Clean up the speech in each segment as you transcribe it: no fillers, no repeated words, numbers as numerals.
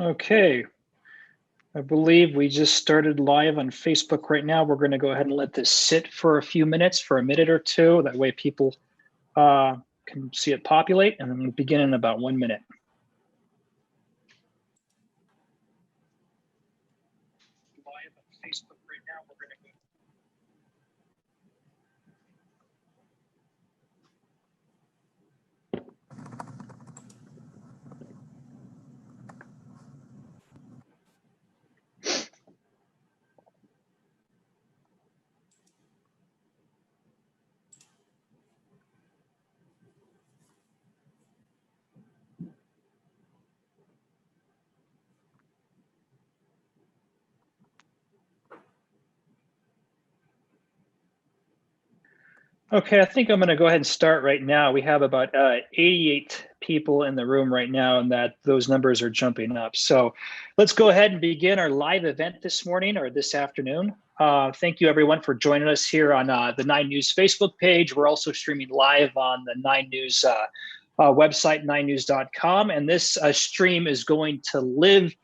Okay, I believe we just started live on Facebook right now. We're going to go ahead and let this sit for a few minutes, for a minute or two. That way people can see it populate, and then we'll begin in about 1 minute. Live on Facebook right now. We're going to go. Okay, I think I'm going to go ahead and start right now. We have about 88 people in the room right now, and those numbers are jumping up. So let's go ahead and begin our live event this morning or this afternoon. Thank you, everyone, for joining us here on the 9 News Facebook page. We're also streaming live on the 9 News website, 9news.com, and this stream is going to live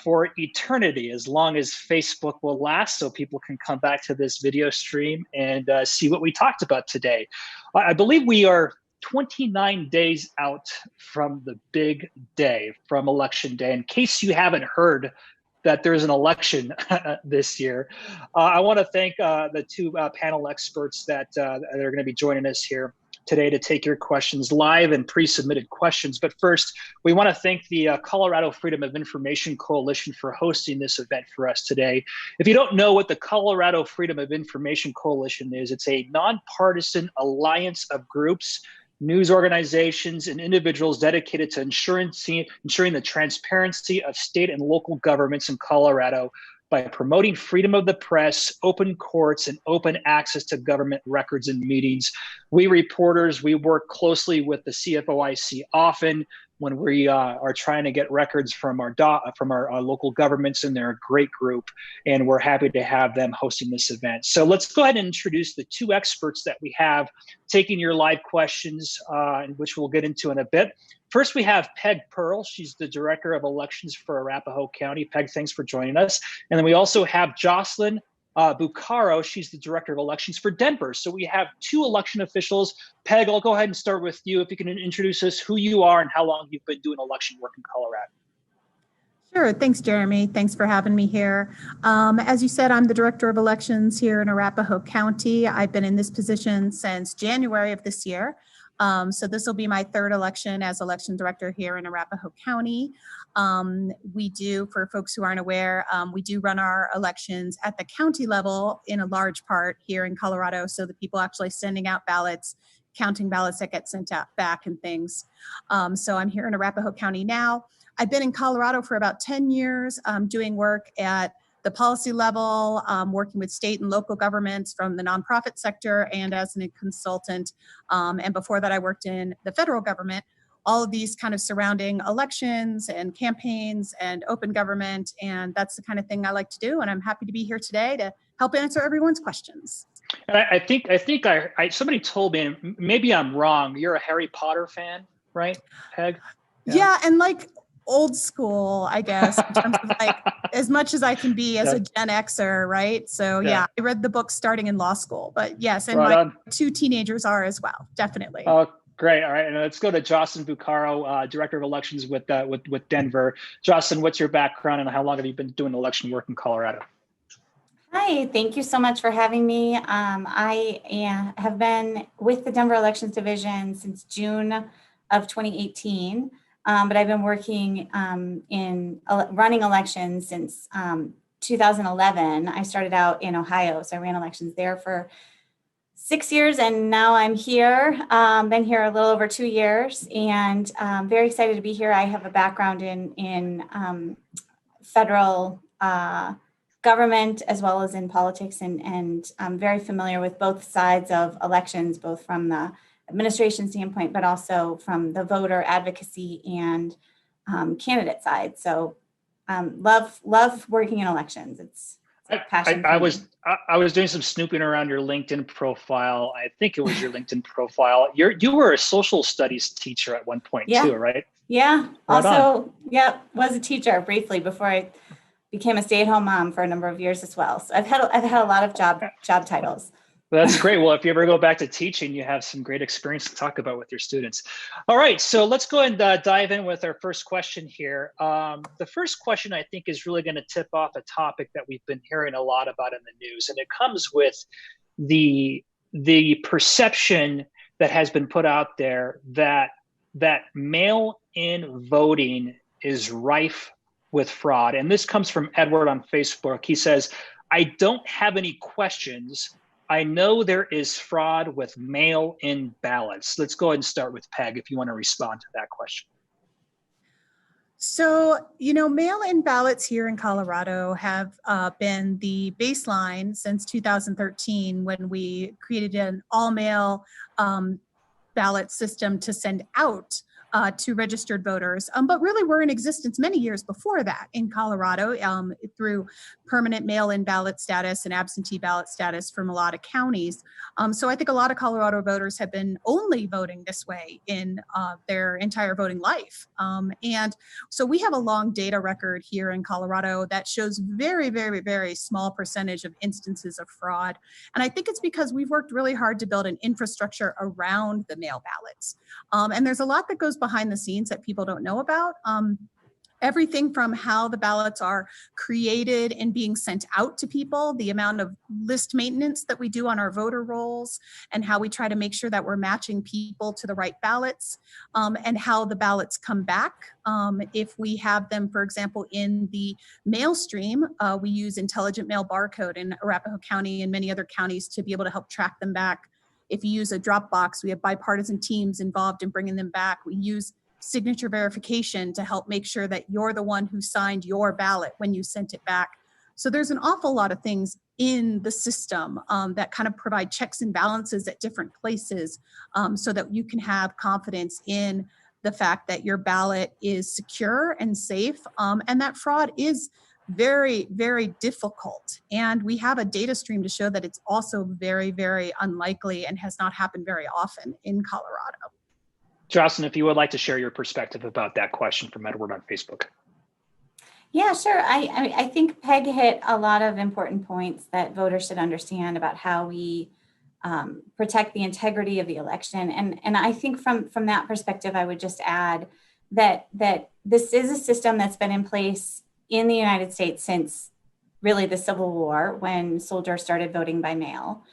for eternity, as long as Facebook will last, so people can come back to this video stream and see what we talked about today. I believe we are 29 days out from the big day, from Election Day. In case you haven't heard that there's an election this year, I want to thank the two panel experts that are going to be joining us here today to take your questions live and pre-submitted questions. But first, we want to thank the Colorado Freedom of Information Coalition for hosting this event for us today. If you don't know what the Colorado Freedom of Information Coalition is, it's a nonpartisan alliance of groups, news organizations, and individuals dedicated to ensuring the transparency of state and local governments in Colorado by promoting freedom of the press, open courts, and open access to government records and meetings. We reporters, we work closely with the CFOIC often when we are trying to get records from our local governments, and they're a great group, and we're happy to have them hosting this event. So let's go ahead and introduce the two experts that we have taking your live questions, which we'll get into in a bit. First, we have Peg Pearl. She's the Director of Elections for Arapahoe County. Peg, thanks for joining us. And then we also have Jocelyn Bucaro. She's the Director of Elections for Denver. So we have two election officials. Peg, I'll go ahead and start with you. If you can introduce us, who you are and how long you've been doing election work in Colorado. Sure. Thanks, Jeremy. Thanks for having me here. As you said, I'm the Director of Elections here in Arapahoe County. I've been in this position since January of this year. So this will be my third election as election director here in Arapahoe County. We do, for folks who aren't aware, we do run our elections at the county level in a large part here in Colorado. So the people actually sending out ballots, counting ballots that get sent out back and things. So I'm here in Arapahoe County now. I've been in Colorado for about 10 years doing work at the policy level, working with state and local governments from the nonprofit sector and as a consultant. And before that, I worked in the federal government, all of these kind of surrounding elections and campaigns and open government. And that's the kind of thing I like to do. And I'm happy to be here today to help answer everyone's questions. And I think somebody told me, and maybe I'm wrong, you're a Harry Potter fan, right, Peg? Yeah, and like old school, I guess, in terms of like as much as I can be as a Gen Xer, right? So yeah, I read the book starting in law school, but yes, and my two teenagers are as well, definitely. Oh, great. All right, and let's go to Jocelyn Bucaro, Director of Elections with Denver. Jocelyn, what's your background and how long have you been doing election work in Colorado? Hi, thank you so much for having me. I have been with the Denver Elections Division since June of 2018. But I've been working in running elections since 2011. I started out in Ohio, so I ran elections there for 6 years, and now I'm here. Been here a little over 2 years, and very excited to be here. I have a background in federal government as well as in politics, and I'm very familiar with both sides of elections, both from the administration standpoint, but also from the voter advocacy and candidate side. So love working in elections. It's a passion. I was doing some snooping around your LinkedIn profile. I think it was your LinkedIn profile. You were a social studies teacher at one point too, right? Yeah. Right on. Also, yep, was a teacher briefly before I became a stay-at-home mom for a number of years as well. So I've had a lot of job titles. That's great. Well, if you ever go back to teaching, you have some great experience to talk about with your students. All right, so let's go and dive in with our first question here. The first question I think is really going to tip off a topic that we've been hearing a lot about in the news, and it comes with the perception that has been put out there that mail-in voting is rife with fraud. And this comes from Edward on Facebook. He says, "I don't have any questions. I know there is fraud with mail-in ballots." Let's go ahead and start with Peg if you want to respond to that question. So, mail-in ballots here in Colorado have been the baseline since 2013 when we created an all-mail ballot system to send out to registered voters, but really were in existence many years before that in Colorado through permanent mail-in ballot status and absentee ballot status from a lot of counties. So I think a lot of Colorado voters have been only voting this way in their entire voting life. And so we have a long data record here in Colorado that shows very, very, very small percentage of instances of fraud. And I think it's because we've worked really hard to build an infrastructure around the mail ballots. And there's a lot that goes behind the scenes that people don't know about. Everything from how the ballots are created and being sent out to people, the amount of list maintenance that we do on our voter rolls, and how we try to make sure that we're matching people to the right ballots, and how the ballots come back. If we have them, for example, in the mail stream, we use intelligent mail barcode in Arapahoe County and many other counties to be able to help track them back. If you use a drop box, we have bipartisan teams involved in bringing them back. We use signature verification to help make sure that you're the one who signed your ballot when you sent it back. So there's an awful lot of things in the system that kind of provide checks and balances at different places so that you can have confidence in the fact that your ballot is secure and safe, and that fraud is very, very difficult. And we have a data stream to show that it's also very, very unlikely and has not happened very often in Colorado. Jocelyn, if you would like to share your perspective about that question from Edward on Facebook. Yeah, sure. I think Peg hit a lot of important points that voters should understand about how we protect the integrity of the election. And I think from that perspective, I would just add that this is a system that's been in place in the United States since really the Civil War, when soldiers started voting by mail.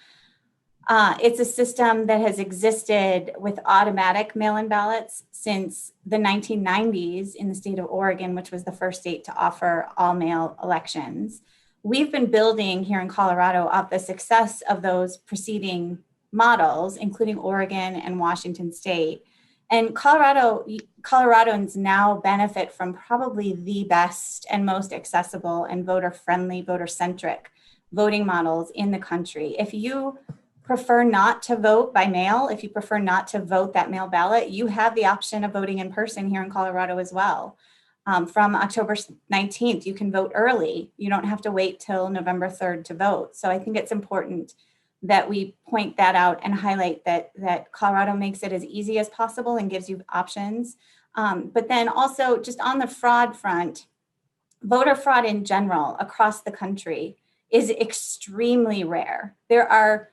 It's a system that has existed with automatic mail-in ballots since the 1990s in the state of Oregon, which was the first state to offer all-mail elections. We've been building here in Colorado off the success of those preceding models, including Oregon and Washington State. And Coloradans now benefit from probably the best and most accessible and voter-friendly, voter-centric voting models in the country. If you prefer not to vote by mail, if you prefer not to vote that mail ballot, you have the option of voting in person here in Colorado as well. From October 19th, you can vote early. You don't have to wait till November 3rd to vote. So I think it's important that we point that out and highlight that Colorado makes it as easy as possible and gives you options. But then also just on the fraud front, voter fraud in general across the country is extremely rare. There are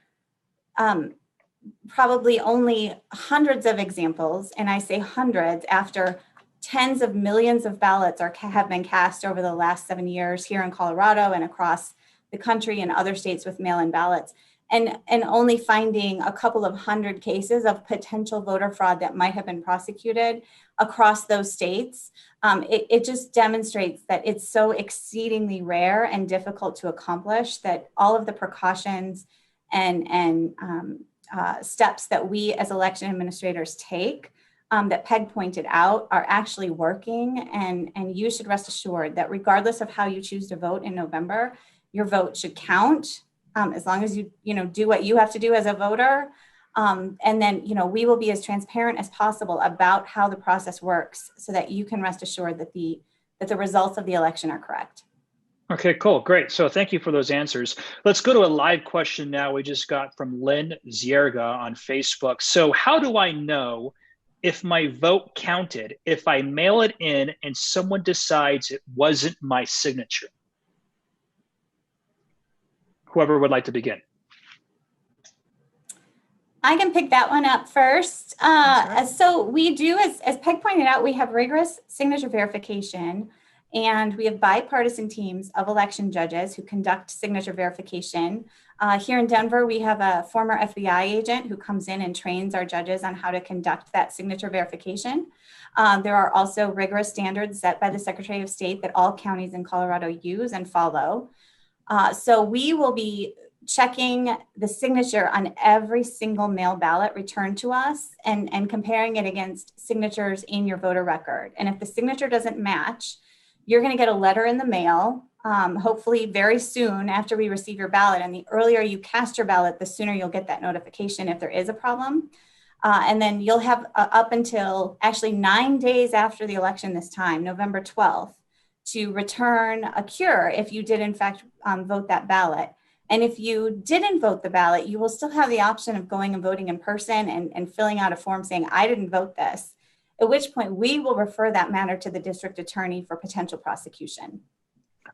probably only hundreds of examples, and I say hundreds after tens of millions of ballots have been cast over the last 7 years here in Colorado and across the country and other states with mail-in ballots, and only finding a couple of hundred cases of potential voter fraud that might have been prosecuted across those states. It just demonstrates that it's so exceedingly rare and difficult to accomplish that all of the precautions and steps that we as election administrators take that Peg pointed out are actually working. And you should rest assured that regardless of how you choose to vote in November, your vote should count as long as you do what you have to do as a voter. And then, we will be as transparent as possible about how the process works so that you can rest assured that the results of the election are correct. Okay, cool. Great. So thank you for those answers. Let's go to a live question now we just got from Lynn Zierga on Facebook. So how do I know if my vote counted if I mail it in and someone decides it wasn't my signature? Whoever would like to begin. I can pick that one up first. So we do, as Peg pointed out, we have rigorous signature verification, and we have bipartisan teams of election judges who conduct signature verification. Here in Denver, we have a former FBI agent who comes in and trains our judges on how to conduct that signature verification. There are also rigorous standards set by the Secretary of State that all counties in Colorado use and follow. So we will be checking the signature on every single mail ballot returned to us and comparing it against signatures in your voter record. And if the signature doesn't match, you're going to get a letter in the mail, hopefully very soon after we receive your ballot. And the earlier you cast your ballot, the sooner you'll get that notification if there is a problem. And then you'll have up until actually 9 days after the election this time, November 12th, to return a cure if you did in fact vote that ballot. And if you didn't vote the ballot, you will still have the option of going and voting in person and filling out a form saying, I didn't vote this, at which point we will refer that matter to the district attorney for potential prosecution.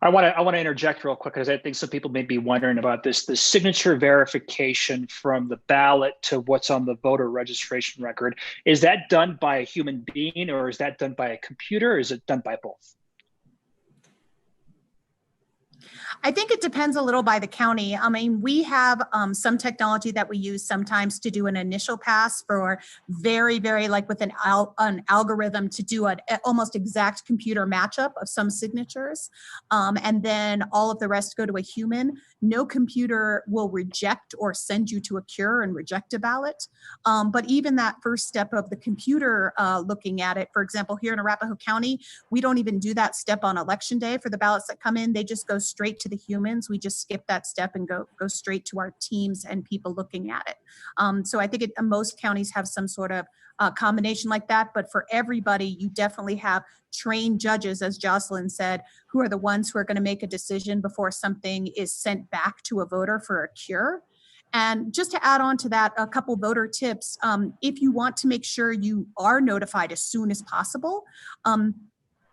I want to interject real quick because I think some people may be wondering about this. The signature verification from the ballot to what's on the voter registration record, is that done by a human being or is that done by a computer or is it done by both? I think it depends a little by the county. I mean, we have some technology that we use sometimes to do an initial pass for very, very like with an algorithm to do an almost exact computer matchup of some signatures. And then all of the rest go to a human. No computer will reject or send you to a cure and reject a ballot. But even that first step of the computer looking at it, for example, here in Arapahoe County, we don't even do that step on election day for the ballots that come in. They just go straight to the humans. We just skip that step and go straight to our teams and people looking at it. So I think most counties have some sort of combination like that. But for everybody, you definitely have trained judges, as Jocelyn said, who are the ones who are going to make a decision before something is sent back to a voter for a cure. And just to add on to that, a couple voter tips. If you want to make sure you are notified as soon as possible,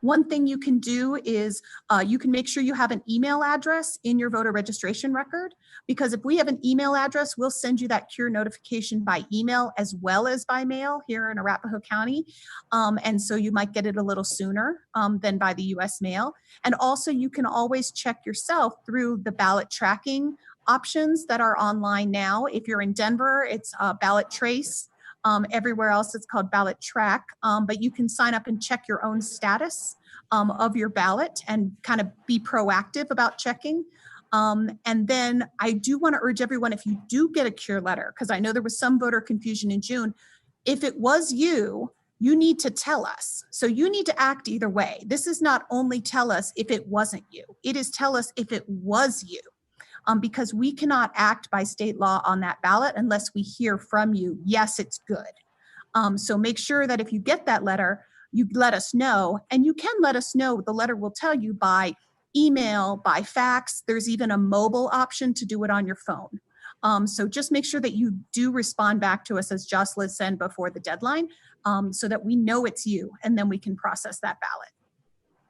one thing you can do is you can make sure you have an email address in your voter registration record, because if we have an email address, we'll send you that cure notification by email as well as by mail here in Arapahoe County. And so you might get it a little sooner than by the US mail. And also you can always check yourself through the ballot tracking options that are online now. If you're in Denver, it's Ballot Trace. Everywhere else it's called Ballot Track, but you can sign up and check your own status of your ballot and kind of be proactive about checking. And then I do want to urge everyone, if you do get a cure letter, because I know there was some voter confusion in June, if it was you, you need to tell us. So you need to act either way. This is not only tell us if it wasn't you, it is tell us if it was you. Because we cannot act by state law on that ballot unless we hear from you, yes, it's good. So make sure that if you get that letter, you let us know, and you can let us know. The letter will tell you by email, by fax. There's even a mobile option to do it on your phone. So just make sure that you do respond back to us, as Jocelyn said, before the deadline, so that we know it's you, and then we can process that ballot.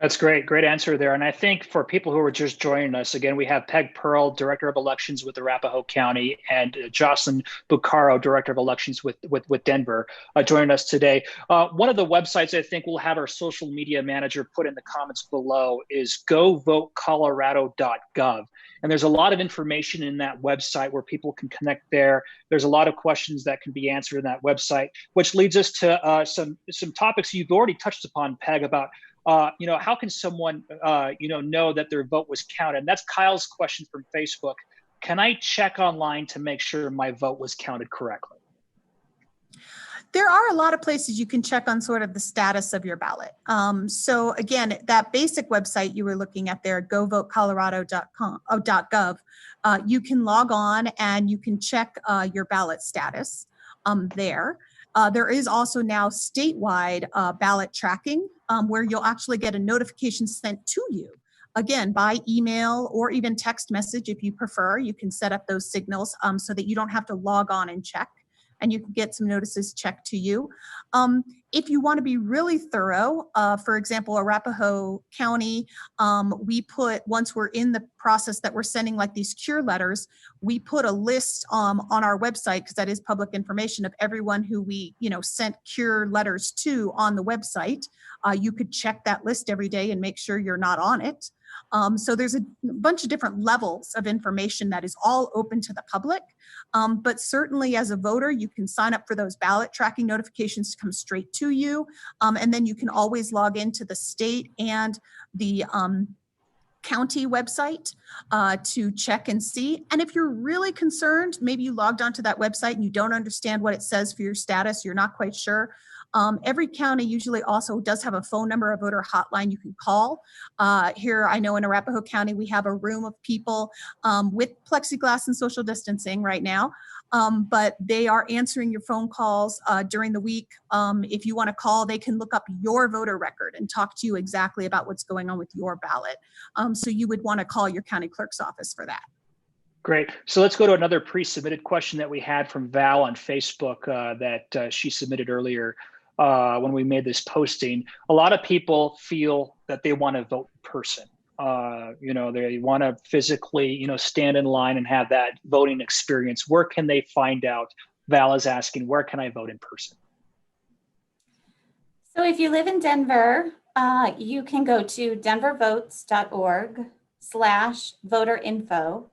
That's great. Great answer there. And I think for people who are just joining us, again, we have Peg Pearl, Director of Elections with Arapahoe County, and Jocelyn Bucaro, Director of Elections with Denver, joining us today. One of the websites I think we'll have our social media manager put in the comments below is govotecolorado.gov. And there's a lot of information in that website where people can connect there. There's a lot of questions that can be answered in that website, which leads us to some topics you've already touched upon, Peg, about how can someone, know that their vote was counted? And that's Kyle's question from Facebook. Can I check online to make sure my vote was counted correctly? There are a lot of places you can check on sort of the status of your ballot. So again, that basic website you were looking at there, govotecolorado.gov, you can log on and you can check your ballot status there. There is also now statewide ballot tracking where you'll actually get a notification sent to you, again, by email or even text message if you prefer. You can set up those signals so that you don't have to log on and check. and you can get some notices checked to you. If you want to be really thorough, for example, Arapahoe County, once we're in the process that we're sending like these cure letters, we put a list on our website, because that is public information, of everyone who we sent cure letters to on the website. You could check that list every day and make sure you're not on it. So there's a bunch of different levels of information that is all open to the public. But certainly as a voter, you can sign up for those ballot tracking notifications to come straight to you. And then you can always log into the state and the county website to check and see. And if you're really concerned, maybe you logged onto that website and you don't understand what it says for your status, you're not quite sure. Every county usually also does have a phone number, a voter hotline you can call. Here, I know in Arapahoe County, we have a room of people with plexiglass and social distancing right now, but they are answering your phone calls during the week. If you want to call, they can look up your voter record and talk to you exactly about what's going on with your ballot. So you would want to call your county clerk's office for that. Great. So let's go to another pre-submitted question that we had from Val on Facebook that she submitted earlier. When we made this posting, a lot of people feel that they want to vote in person. They want to physically, stand in line and have that voting experience. Where can they find out? Val is asking, where can I vote in person? So if you live in Denver, you can go to denvervotes.org/voter-info.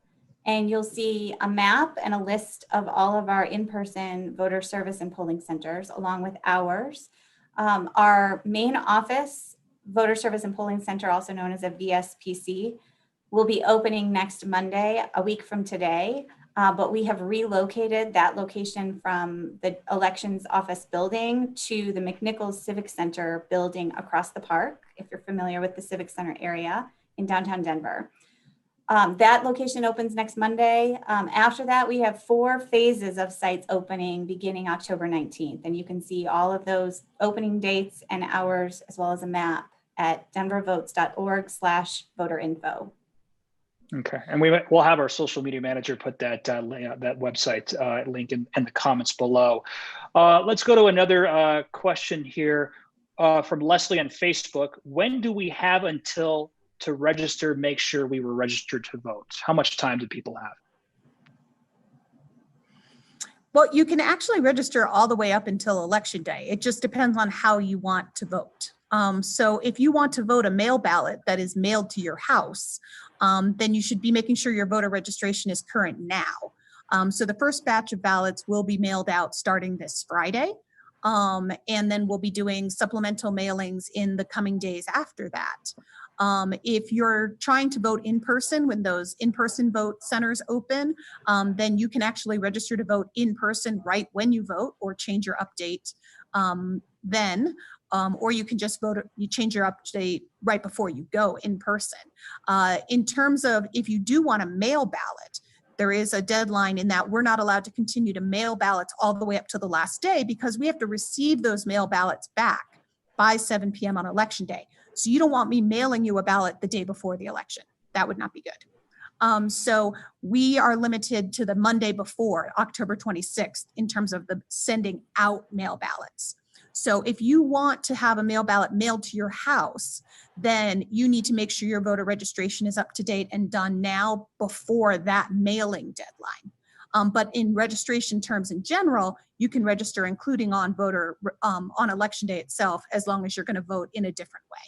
And you'll see a map and a list of all of our in-person voter service and polling centers, along with ours. Our main office, Voter Service and Polling Center, also known as a VSPC, will be opening next Monday, a week from today. But we have relocated that location from the elections office building to the McNichols Civic Center building across the park, if you're familiar with the Civic Center area in downtown Denver. That location opens next Monday. After that, we have 4 phases of sites opening beginning October 19th. And you can see all of those opening dates and hours, as well as a map at denvervotes.org/voter-info. Okay, and we'll have our social media manager put that that website link in the comments below. Let's go to another question here from Leslie on Facebook. When do we have until to register, make sure we were registered to vote? How much time do people have? Well, you can actually register all the way up until Election Day. It just depends on how you want to vote. So if you want to vote a mail ballot that is mailed to your house, then you should be making sure your voter registration is current now. So the first batch of ballots will be mailed out starting this Friday. And then we'll be doing supplemental mailings in the coming days after that. If you're trying to vote in person, when those in-person vote centers open, then you can actually register to vote in person right when you vote, or change your update then. Or you can just you change your update right before you go in person. In terms of if you do want a mail ballot, there is a deadline in that we're not allowed to continue to mail ballots all the way up to the last day, because we have to receive those mail ballots back by 7 p.m. on Election Day. So you don't want me mailing you a ballot the day before the election. That would not be good. So we are limited to the Monday before, October 26th, in terms of the sending out mail ballots. So if you want to have a mail ballot mailed to your house, then you need to make sure your voter registration is up to date and done now before that mailing deadline. But in registration terms in general, you can register including on Election Day itself, as long as you're going to vote in a different way.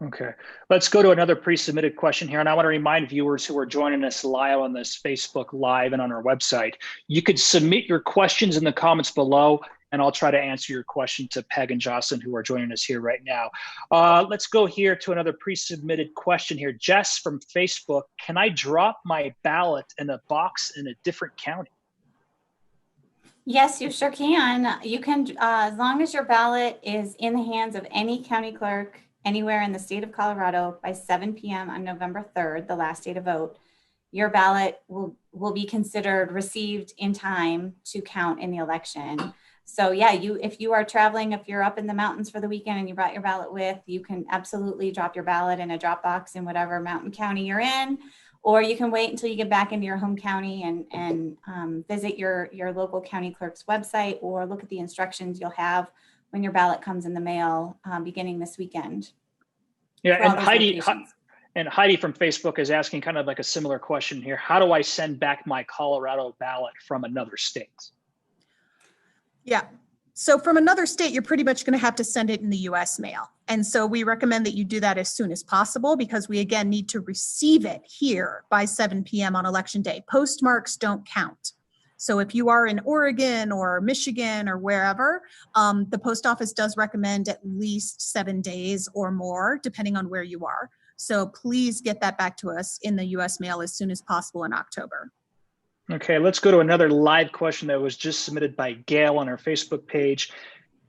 Okay, let's go to another pre-submitted question here. And I want to remind viewers who are joining us live on this Facebook Live and on our website, you could submit your questions in the comments below, and I'll try to answer your question to Peg and Jocelyn, who are joining us here right now. Let's go here to another pre-submitted question here. Jess from Facebook, can I drop my ballot in a box in a different county? Yes, you sure can. You can, as long as your ballot is in the hands of any county clerk anywhere in the state of Colorado by 7 p.m. on November 3rd, the last day to vote, your ballot will be considered received in time to count in the election. So yeah, if you are traveling, if you're up in the mountains for the weekend and you brought your ballot with, you can absolutely drop your ballot in a drop box in whatever mountain county you're in, or you can wait until you get back into your home county and visit your local county clerk's website, or look at the instructions you'll have when your ballot comes in the mail beginning this weekend. Yeah, and Heidi from Facebook is asking kind of like a similar question here. How do I send back my Colorado ballot from another state? Yeah. So from another state, you're pretty much going to have to send it in the US mail. And so we recommend that you do that as soon as possible, because we, again, need to receive it here by 7 p.m. on election day. Postmarks don't count. So if you are in Oregon or Michigan or wherever, the post office does recommend at least 7 days or more, depending on where you are. So please get that back to us in the US mail as soon as possible in October. Okay, let's go to another live question that was just submitted by Gail on our Facebook page.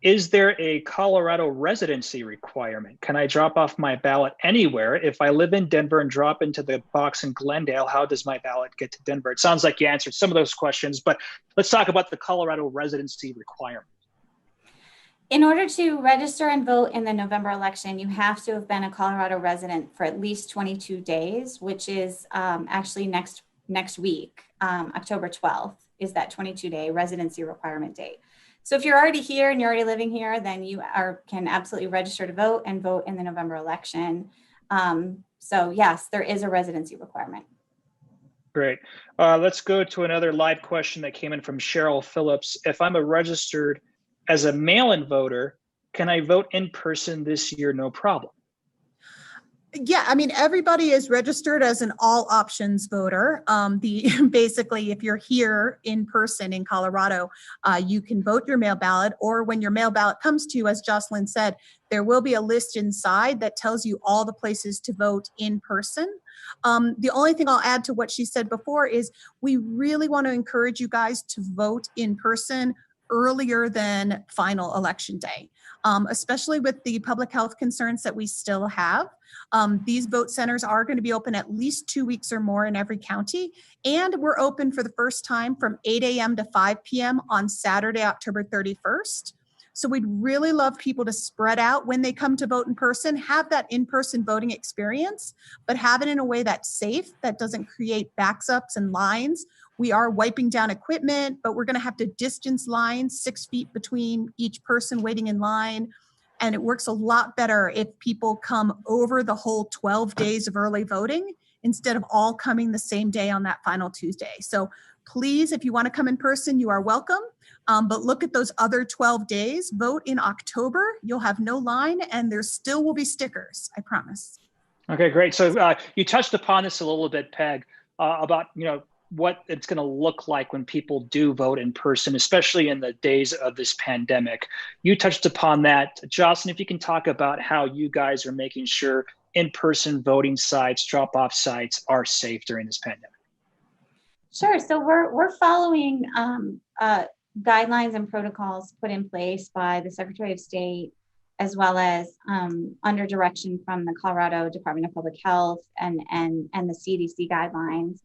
Is there a Colorado residency requirement? Can I drop off my ballot anywhere? If I live in Denver and drop into the box in Glendale, how does my ballot get to Denver? It sounds like you answered some of those questions, but let's talk about the Colorado residency requirement. In order to register and vote in the November election, you have to have been a Colorado resident for at least 22 days, which is actually next week. October 12th is that 22-day residency requirement date. So if you're already here and you're already living here, then you can absolutely register to vote and vote in the November election. So yes, there is a residency requirement. Great. Let's go to another live question that came in from Cheryl Phillips. If I'm registered as a mail-in voter, can I vote in person this year? No problem. Yeah, I mean, everybody is registered as an all options voter. Basically, if you're here in person in Colorado, you can vote your mail ballot, or when your mail ballot comes to you, as Jocelyn said, there will be a list inside that tells you all the places to vote in person. The only thing I'll add to what she said before is we really want to encourage you guys to vote in person earlier than final election day, especially with the public health concerns that we still have. These vote centers are going to be open at least 2 weeks or more in every county. And we're open for the first time from 8 a.m. to 5 p.m. on Saturday, October 31st. So we'd really love people to spread out when they come to vote in person, have that in-person voting experience, but have it in a way that's safe, that doesn't create backups and lines. We are wiping down equipment, but we're going to have to distance lines 6 feet between each person waiting in line. And it works a lot better if people come over the whole 12 days of early voting instead of all coming the same day on that final Tuesday. So please, if you want to come in person, you are welcome. But look at those other 12 days. Vote in October. You'll have no line, and there still will be stickers, I promise. Okay, great. So you touched upon this a little bit, Peg, about what it's going to look like when people do vote in person, especially in the days of this pandemic. You touched upon that. Jocelyn, if you can talk about how you guys are making sure in-person voting sites, drop-off sites are safe during this pandemic. Sure. So we're following guidelines and protocols put in place by the Secretary of State, as well as under direction from the Colorado Department of Public Health and the CDC guidelines.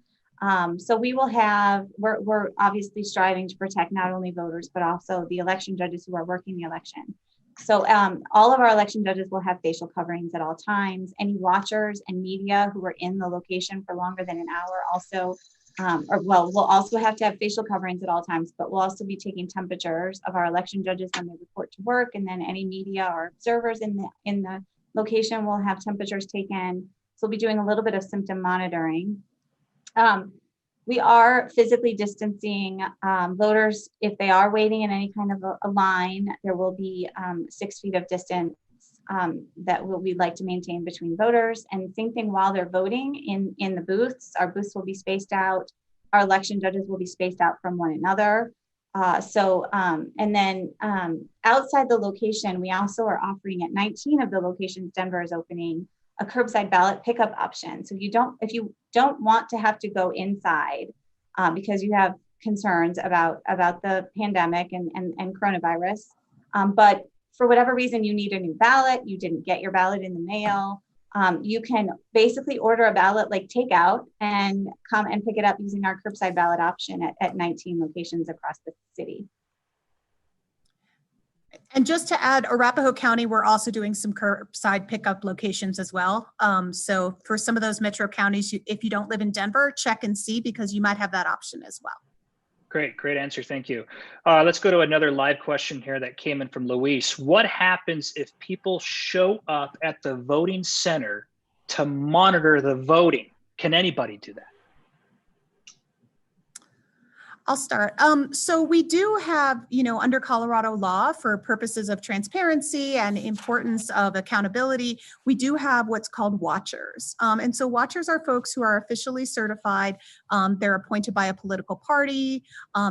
So we will have, we're obviously striving to protect not only voters, but also the election judges who are working the election. So all of our election judges will have facial coverings at all times. Any watchers and media who are in the location for longer than an hour also, we'll also have to have facial coverings at all times, but we'll also be taking temperatures of our election judges when they report to work, and then any media or observers in the location will have temperatures taken. So we'll be doing a little bit of symptom monitoring. We are physically distancing voters. If they are waiting in any kind of a line, there will be 6 feet of distance that we'd like to maintain between voters. And same thing while they're voting in the booths. Our booths will be spaced out. Our election judges will be spaced out from one another. And then outside the location, we also are offering at 19 of the locations Denver is opening a curbside ballot pickup option. So if you don't want to have to go inside because you have concerns about the pandemic and coronavirus, but for whatever reason you need a new ballot, you didn't get your ballot in the mail, you can basically order a ballot like takeout and come and pick it up using our curbside ballot option at 19 locations across the city. And just to add, Arapahoe County, we're also doing some curbside pickup locations as well. So for some of those metro counties, if you don't live in Denver, check and see, because you might have that option as well. Great answer. Thank you. Let's go to another live question here that came in from Luis. What happens if people show up at the voting center to monitor the voting? Can anybody do that? I'll start. So we do have, under Colorado law, for purposes of transparency and importance of accountability, we do have what's called watchers. And so watchers are folks who are officially certified. They're appointed by a political party.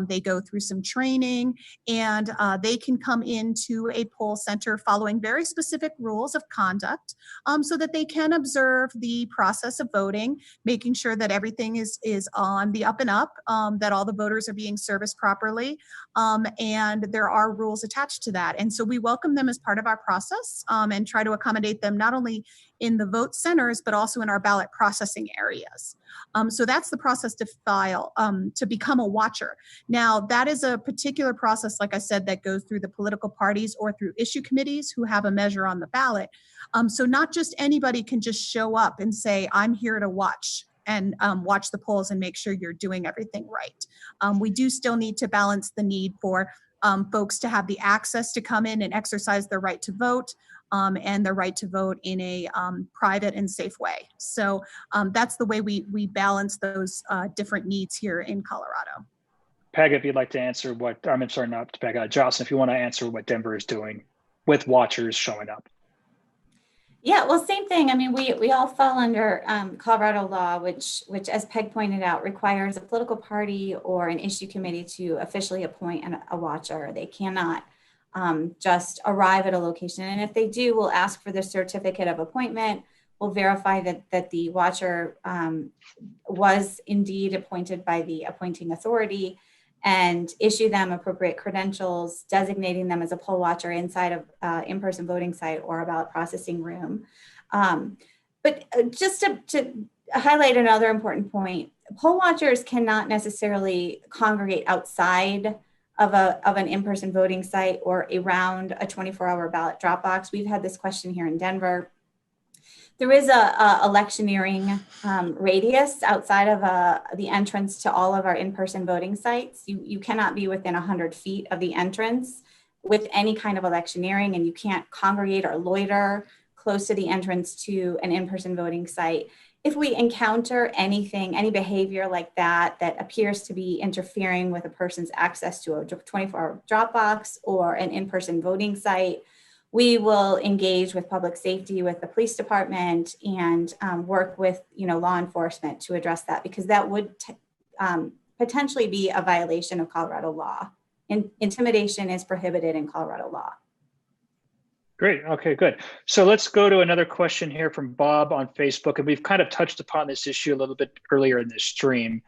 They go through some training, and they can come into a poll center following very specific rules of conduct, so that they can observe the process of voting, making sure that everything is on the up and up, that all the voters are being serviced properly, and there are rules attached to that. And so we welcome them as part of our process, and try to accommodate them not only in the vote centers, but also in our ballot processing areas. So that's the process to file, to become a watcher. Now, that is a particular process, like I said, that goes through the political parties or through issue committees who have a measure on the ballot. So not just anybody can just show up and say, I'm here to watch and watch the polls and make sure you're doing everything right. We do still need to balance the need for folks to have the access to come in and exercise their right to vote, and their right to vote in a private and safe way. So that's the way we balance those different needs here in Colorado. Peg, if you'd like to answer what, I'm sorry, not Peg, Jocelyn, if you want to answer what Denver is doing with watchers showing up. Yeah, well, same thing. I mean, we all fall under Colorado law, which, as Peg pointed out, requires a political party or an issue committee to officially appoint a watcher. They cannot just arrive at a location. And if they do, we'll ask for the certificate of appointment. We'll verify that the watcher was indeed appointed by the appointing authority, and issue them appropriate credentials, designating them as a poll watcher inside of in-person voting site or a ballot processing room. But just to highlight another important point, poll watchers cannot necessarily congregate outside of an in-person voting site or around a 24-hour ballot drop box. We've had this question here in Denver. There is a electioneering radius outside of the entrance to all of our in-person voting sites. You cannot be within 100 feet of the entrance with any kind of electioneering, and you can't congregate or loiter close to the entrance to an in-person voting site. If we encounter anything, any behavior like that appears to be interfering with a person's access to a 24-hour drop box or an in-person voting site, we will engage with public safety, with the police department, and work with law enforcement to address that, because that would potentially be a violation of Colorado law. Intimidation is prohibited in Colorado law. Great. Okay, good. So let's go to another question here from Bob on Facebook, and we've kind of touched upon this issue a little bit earlier in this stream.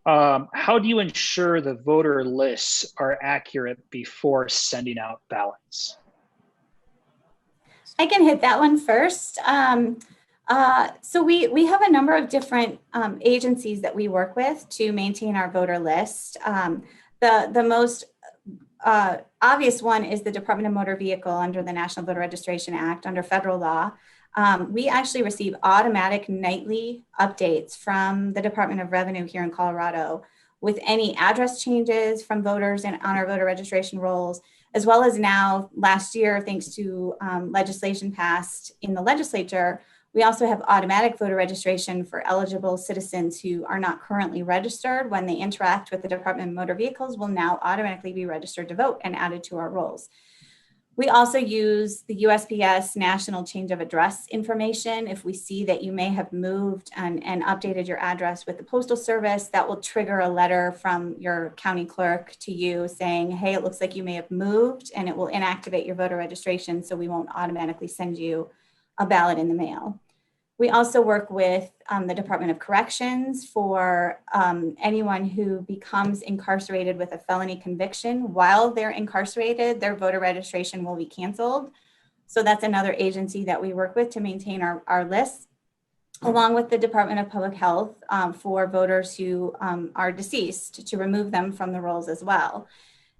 How do you ensure the voter lists are accurate before sending out ballots? I can hit that one first. So we have a number of different agencies that we work with to maintain our voter list. The most obvious one is the Department of Motor Vehicle under the National Voter Registration Act, under federal law. We actually receive automatic nightly updates from the Department of Revenue here in Colorado with any address changes from voters on our voter registration rolls, as well as now, last year, thanks to legislation passed in the legislature, we also have automatic voter registration for eligible citizens who are not currently registered. When they interact with the Department of Motor Vehicles, will now automatically be registered to vote and added to our rolls. We also use the USPS national change of address information. If we see that you may have moved and updated your address with the Postal Service, that will trigger a letter from your county clerk to you saying, hey, it looks like you may have moved, and it will inactivate your voter registration, so we won't automatically send you a ballot in the mail. We also work with the Department of Corrections for anyone who becomes incarcerated with a felony conviction. While they're incarcerated, their voter registration will be canceled. So that's another agency that we work with to maintain our list, along with the Department of Public Health for voters who are deceased, to remove them from the rolls as well.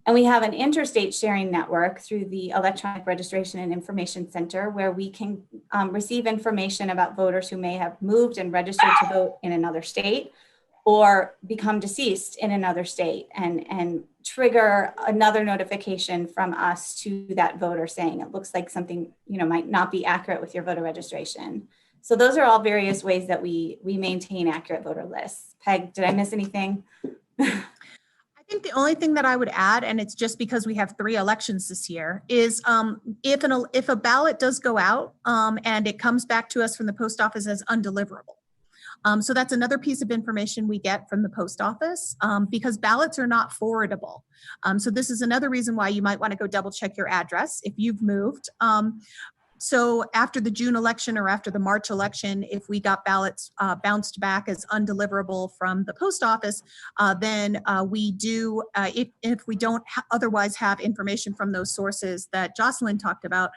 And we have an interstate sharing network through the Electronic Registration and Information Center, where we can receive information about voters who may have moved and registered to vote in another state or become deceased in another state, and trigger another notification from us to that voter saying it looks like something might not be accurate with your voter registration. So those are all various ways that we maintain accurate voter lists. Peg, did I miss anything? I think the only thing that I would add, and it's just because we have 3 elections this year, is if a ballot does go out and it comes back to us from the post office as undeliverable. So that's another piece of information we get from the post office because ballots are not forwardable. So this is another reason why you might want to go double check your address if you've moved. So after the June election or after the March election, if we got ballots bounced back as undeliverable from the post office, then we do, if we don't otherwise have information from those sources that Jocelyn talked about,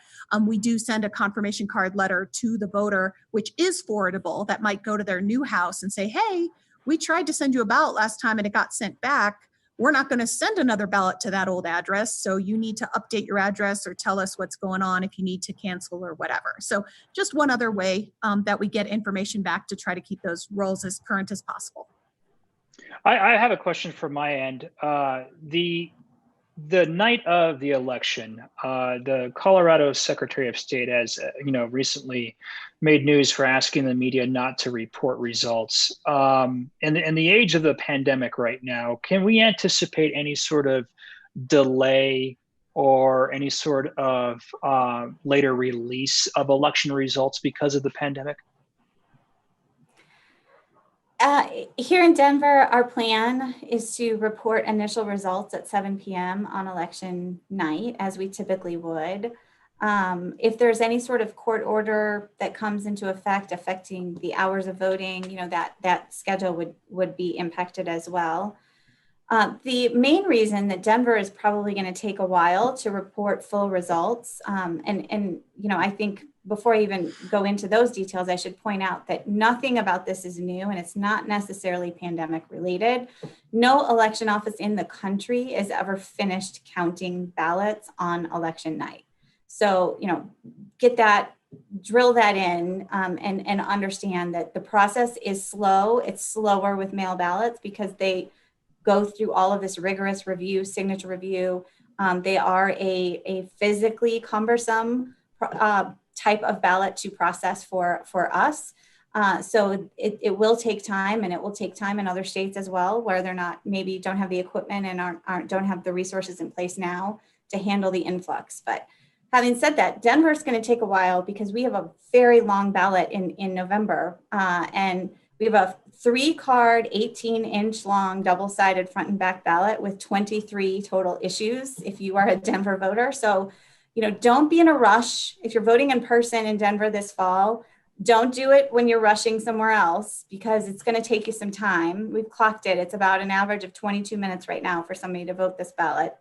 we do send a confirmation card letter to the voter, which is forwardable, that might go to their new house and say, hey, we tried to send you a ballot last time and it got sent back. We're not going to send another ballot to that old address. So you need to update your address or tell us what's going on if you need to cancel or whatever. So just one other way that we get information back to try to keep those rolls as current as possible. I have a question from my end. The night of the election, the Colorado Secretary of State has, recently made news for asking the media not to report results. In the age of the pandemic right now, can we anticipate any sort of delay or any sort of later release of election results because of the pandemic? Here in Denver, our plan is to report initial results at 7 p.m. on election night, as we typically would. If there's any sort of court order that comes into effect affecting the hours of voting, that schedule would be impacted as well. The main reason that Denver is probably going to take a while to report full results, I think before I even go into those details, I should point out that nothing about this is new and it's not necessarily pandemic related. No election office in the country is ever finished counting ballots on election night. So, get that, drill that in and understand that the process is slow. It's slower with mail ballots because they go through all of this rigorous review, signature review. They are a physically cumbersome type of ballot to process for us. So it will take time, and it will take time in other states as well, where they're not, maybe don't have the equipment and don't have the resources in place now to handle the influx. But having said that, Denver's going to take a while because we have a very long ballot in November, and we have a 3-card, 18-inch long, double-sided front and back ballot with 23 total issues if you are a Denver voter. So, don't be in a rush. If you're voting in person in Denver this fall, don't do it when you're rushing somewhere else because it's going to take you some time. We've clocked it. It's about an average of 22 minutes right now for somebody to vote this ballot.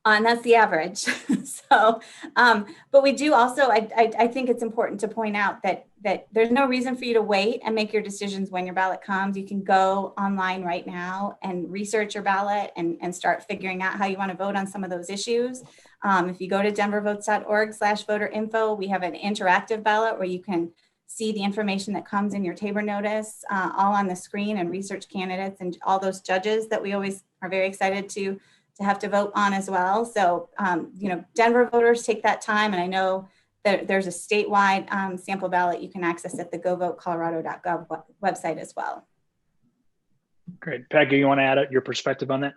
And that's the average. So, but we do also, I think it's important to point out that there's no reason for you to wait and make your decisions when your ballot comes. You can go online right now and research your ballot and start figuring out how you want to vote on some of those issues. If you go to denvervotes.org/voter-info, we have an interactive ballot where you can see the information that comes in your Tabor notice all on the screen, and research candidates and all those judges that we always are very excited to have to vote on as well. So, Denver voters take that time. And I know that there's a statewide sample ballot you can access at the govotecolorado.gov website as well. Great. Peggy, you want to add your perspective on that?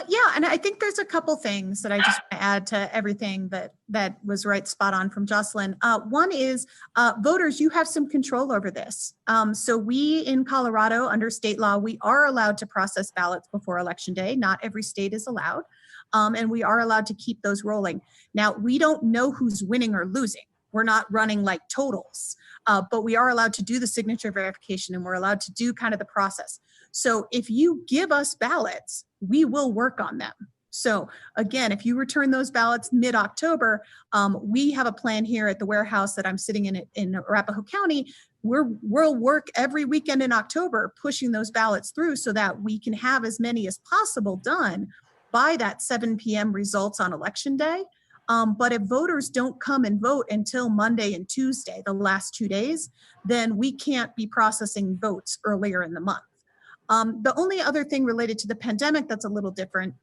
Yeah, and I think there's a couple things that I just want to add to everything that was right spot on from Jocelyn. One is voters, you have some control over this. So we in Colorado, under state law, we are allowed to process ballots before Election Day. Not every state is allowed. And we are allowed to keep those rolling. Now, we don't know who's winning or losing. We're not running like totals, but we are allowed to do the signature verification, and we're allowed to do kind of the process. So if you give us ballots, we will work on them. So again, if you return those ballots mid-October, we have a plan here at the warehouse that I'm sitting in Arapahoe County. We'll work every weekend in October pushing those ballots through so that we can have as many as possible done by that 7 p.m. results on election day. But if voters don't come and vote until Monday and Tuesday, the last 2 days, then we can't be processing votes earlier in the month. The only other thing related to the pandemic that's a little different,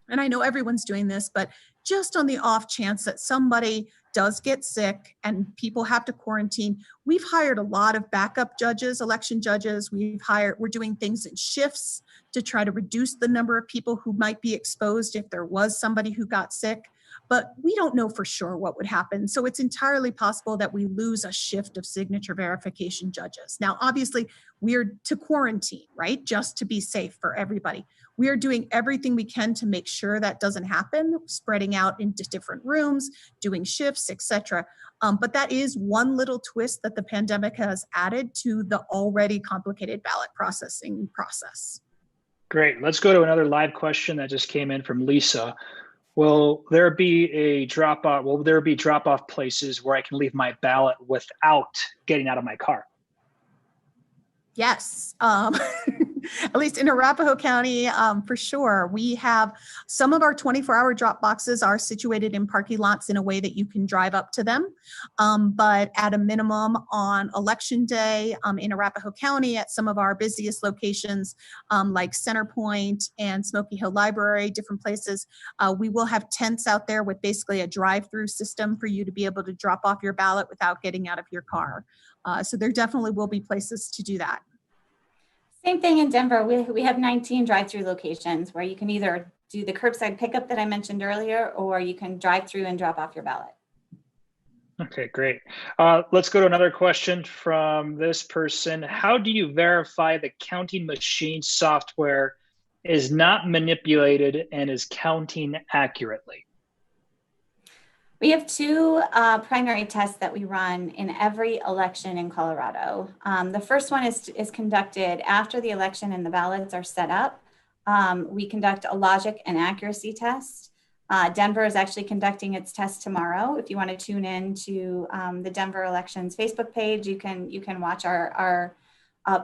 and I know everyone's doing this, but just on the off chance that somebody does get sick and people have to quarantine, we've hired a lot of backup judges, election judges. We're doing things in shifts to try to reduce the number of people who might be exposed if there was somebody who got sick. But we don't know for sure what would happen. So it's entirely possible that we lose a shift of signature verification judges. Now, obviously, we're to quarantine, right? Just to be safe for everybody. We are doing everything we can to make sure that doesn't happen, spreading out into different rooms, doing shifts, etc. But that is one little twist that the pandemic has added to the already complicated ballot processing process. Great. Let's go to another live question that just came in from Lisa. Will there be drop-off places where I can leave my ballot without getting out of my car? Yes, at least in Arapahoe County, for sure. We have some of our 24-hour drop boxes are situated in parking lots in a way that you can drive up to them. But at a minimum on election day in Arapahoe County, at some of our busiest locations like Center Point and Smoky Hill Library, different places, we will have tents out there with basically a drive-through system for you to be able to drop off your ballot without getting out of your car. So there definitely will be places to do that. Same thing in Denver. We have 19 drive-through locations where you can either do the curbside pickup that I mentioned earlier, or you can drive through and drop off your ballot. Okay, great. Let's go to another question from this person. How do you verify the counting machine software is not manipulated and is counting accurately? We have two primary tests that we run in every election in Colorado. The first one is conducted after the election and the ballots are set up. We conduct a logic and accuracy test. Denver is actually conducting its test tomorrow. If you want to tune in to the Denver Elections Facebook page, you can watch our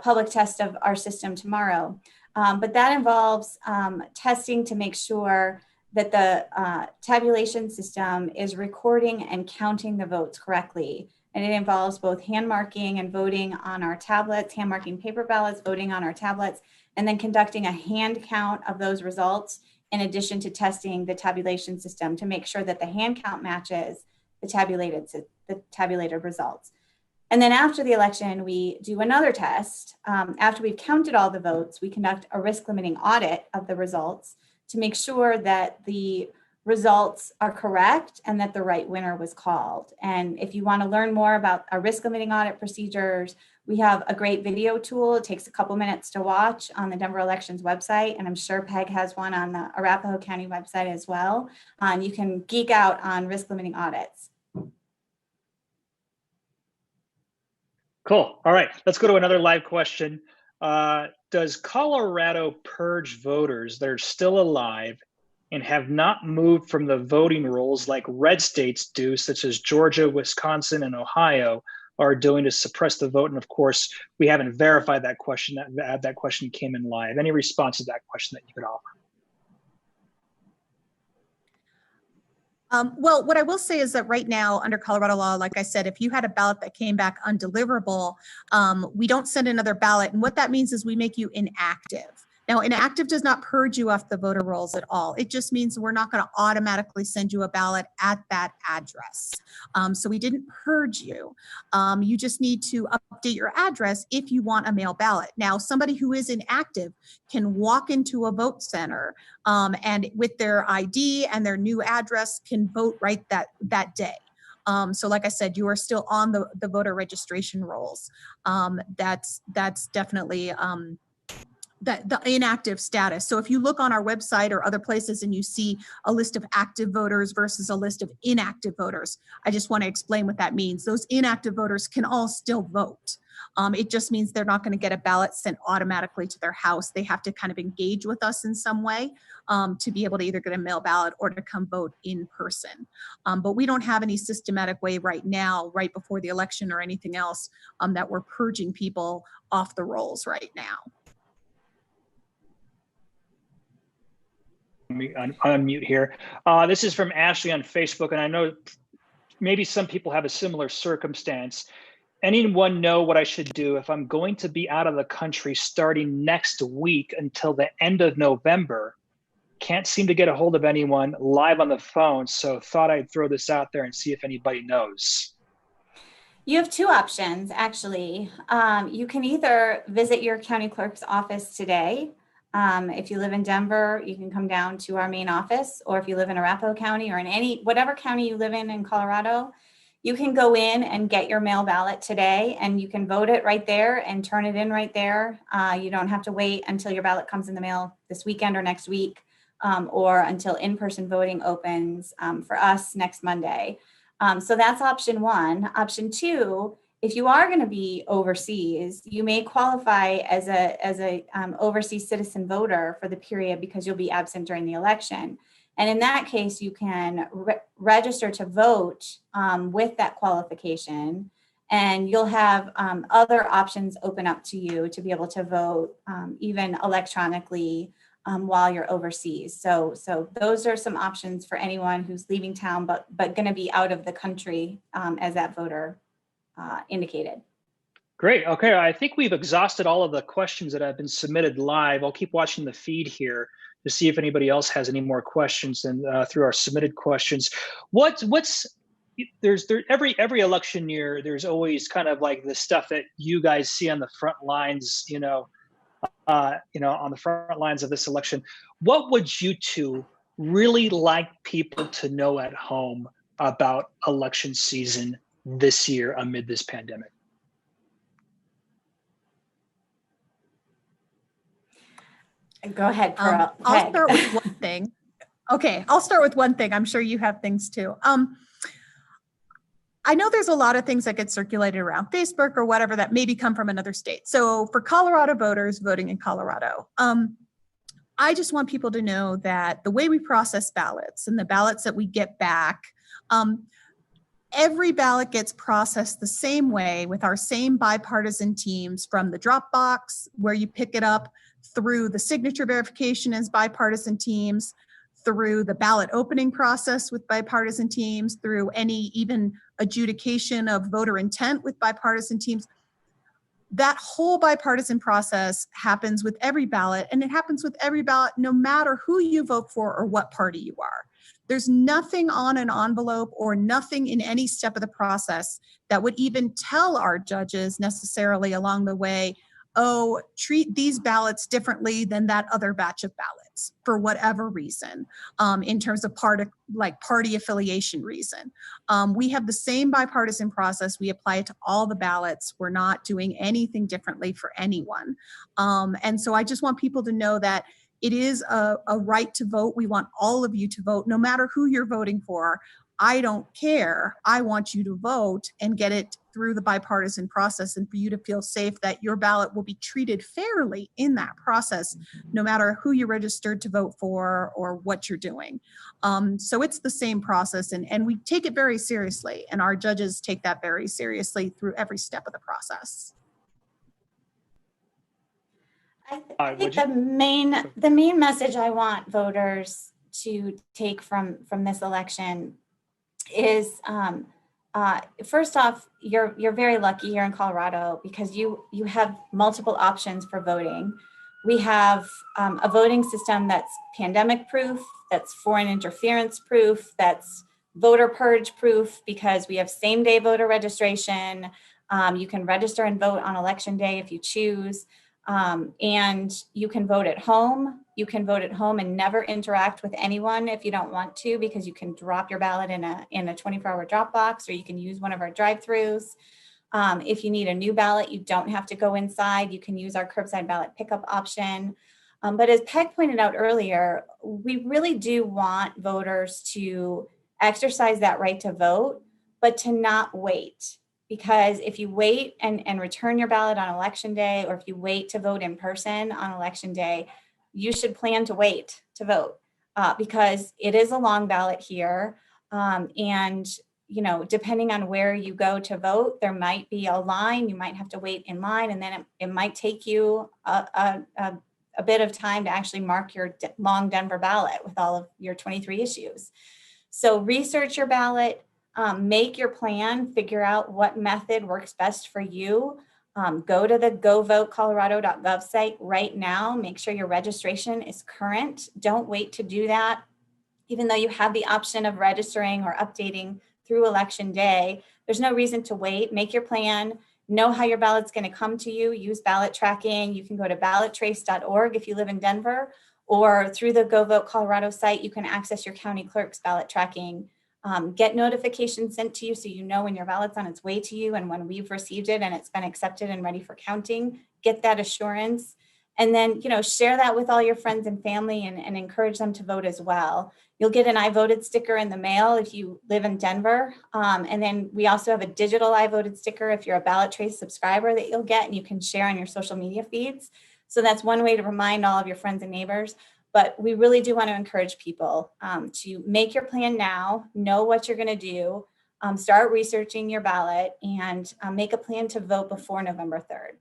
public test of our system tomorrow. But that involves testing to make sure that the tabulation system is recording and counting the votes correctly. And it involves both hand marking and voting on our tablets, hand marking paper ballots, voting on our tablets, and then conducting a hand count of those results in addition to testing the tabulation system to make sure that the hand count matches the tabulated results. And then after the election, we do another test. After we've counted all the votes, we conduct a risk limiting audit of the results to make sure that the results are correct and that the right winner was called. And if you want to learn more about our risk limiting audit procedures, we have a great video tool. It takes a couple minutes to watch on the Denver Elections website, and I'm sure Peg has one on the Arapahoe County website as well. You can geek out on risk limiting audits. Cool. All right, let's go to another live question. Does Colorado purge voters that are still alive and have not moved from the voting rolls like red states do, such as Georgia, Wisconsin, and Ohio, are doing to suppress the vote? And of course, we haven't verified that question. That question came in live. Any response to that question that you could offer? Well, what I will say is that right now under Colorado law, like I said, if you had a ballot that came back undeliverable, we don't send another ballot. And what that means is we make you inactive. Now, inactive does not purge you off the voter rolls at all. It just means we're not going to automatically send you a ballot at that address. So we didn't purge you. You just need to update your address if you want a mail ballot. Now, somebody who is inactive can walk into a vote center and with their ID and their new address can vote right that day. So like I said, you are still on the voter registration rolls. That's definitely the inactive status. So if you look on our website or other places and you see a list of active voters versus a list of inactive voters, I just want to explain what that means. Those inactive voters can all still vote. It just means they're not going to get a ballot sent automatically to their house. They have to kind of engage with us in some way to be able to either get a mail ballot or to come vote in person. But we don't have any systematic way right now, right before the election or anything else, that we're purging people off the rolls right now. unmute here. This is from Ashley on Facebook, and I know maybe some people have a similar circumstance. Anyone know what I should do if I'm going to be out of the country starting next week until the end of November? Can't seem to get a hold of anyone live on the phone, so thought I'd throw this out there and see if anybody knows. You have two options, actually. You can either visit your county clerk's office today. If you live in Denver, you can come down to our main office, or if you live in Arapahoe County or in whatever county you live in Colorado, you can go in and get your mail ballot today, and you can vote it right there and turn it in right there. You don't have to wait until your ballot comes in the mail this weekend or next week, or until in-person voting opens for us next Monday. So that's option one. Option two, if you are going to be overseas, you may qualify as a overseas citizen voter for the period because you'll be absent during the election. And in that case, you can register to vote with that qualification, and you'll have other options open up to you to be able to vote even electronically while you're overseas. So those are some options for anyone who's leaving town, but going to be out of the country as that voter indicated. Great. Okay, I think we've exhausted all of the questions that have been submitted live. I'll keep watching the feed here to see if anybody else has any more questions and through our submitted questions. Every election year, there's always kind of like the stuff that you guys see on the front lines, on the front lines of this election. What would you two really like people to know at home about election season this year amid this pandemic? Go ahead, Pearl. I'll start with one thing. Okay, I'll start with one thing. I'm sure you have things too. I know there's a lot of things that get circulated around Facebook or whatever that maybe come from another state. So for Colorado voters voting in Colorado, I just want people to know that the way we process ballots and the ballots that we get back, every ballot gets processed the same way with our same bipartisan teams, from the drop box where you pick it up, through the signature verification as bipartisan teams, through the ballot opening process with bipartisan teams, through any even adjudication of voter intent with bipartisan teams. That whole bipartisan process happens with every ballot, and it happens with every ballot no matter who you vote for or what party you are. There's nothing on an envelope or nothing in any step of the process that would even tell our judges necessarily along the way, oh, treat these ballots differently than that other batch of ballots for whatever reason, in terms of party affiliation reason. We have the same bipartisan process. We apply it to all the ballots. We're not doing anything differently for anyone. And so I just want people to know that it is a right to vote. We want all of you to vote, no matter who you're voting for. I don't care. I want you to vote and get it through the bipartisan process, and for you to feel safe that your ballot will be treated fairly in that process, no matter who you registered to vote for or what you're doing. So it's the same process, and we take it very seriously, and our judges take that very seriously through every step of the process. I think the main message I want voters to take from this election is, first off, you're very lucky here in Colorado because you have multiple options for voting. We have a voting system that's pandemic proof, that's foreign interference proof, that's voter purge proof, because we have same day voter registration. You can register and vote on election day if you choose. And you can vote at home. You can vote at home and never interact with anyone if you don't want to, because you can drop your ballot in a 24-hour drop box, or you can use one of our drive-throughs. If you need a new ballot, you don't have to go inside. You can use our curbside ballot pickup option. But as Peg pointed out earlier, we really do want voters to exercise that right to vote, but to not wait. Because if you wait and return your ballot on election day, or if you wait to vote in person on election day, you should plan to wait to vote, because it is a long ballot here. And, depending on where you go to vote, there might be a line. You might have to wait in line, and then it might take you a a bit of time to actually mark your long Denver ballot with all of your 23 issues. So research your ballot, make your plan, figure out what method works best for you. Go to the govotecolorado.gov site right now. Make sure your registration is current. Don't wait to do that. Even though you have the option of registering or updating through election day, there's no reason to wait. Make your plan. Know how your ballot's going to come to you. Use ballot tracking. You can go to ballottrace.org if you live in Denver, or through the Go Vote Colorado site, you can access your county clerk's ballot tracking. Get notifications sent to you so you know when your ballot's on its way to you and when we've received it and it's been accepted and ready for counting. Get that assurance. And then, share that with all your friends and family and encourage them to vote as well. You'll get an I voted sticker in the mail if you live in Denver. And then we also have a digital I voted sticker if you're a Ballot Trace subscriber that you'll get and you can share on your social media feeds. So that's one way to remind all of your friends and neighbors. But we really do want to encourage people to make your plan now, know what you're going to do, start researching your ballot, and make a plan to vote before November 3rd.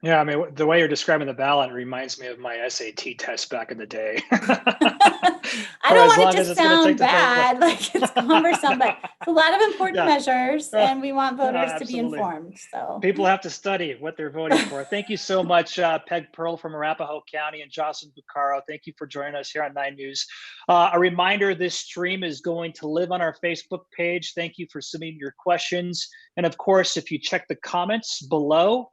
Yeah, I mean, the way you're describing the ballot reminds me of my SAT test back in the day. I don't want it to sound bad, like it's cumbersome, but it's a lot of important measures, and we want voters to be informed. So people have to study what they're voting for. Thank you so much, Peg Pearl from Arapahoe County and Jocelyn Bucaro. Thank you for joining us here on 9 News. A reminder, this stream is going to live on our Facebook page. Thank you for submitting your questions. And of course, if you check the comments below,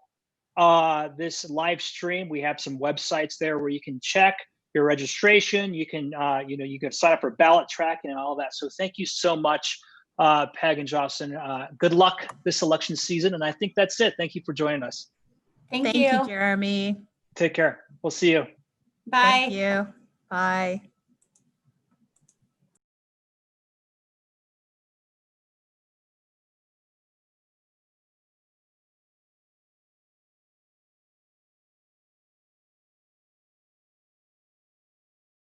this live stream, we have some websites there where you can check your registration. You can you can sign up for ballot tracking and all of that. So thank you so much, Peg and Jocelyn. Good luck this election season, and I think that's it. Thank you for joining us. Thank you, Jeremy. Take care. We'll see you. Bye. Thank you. Bye.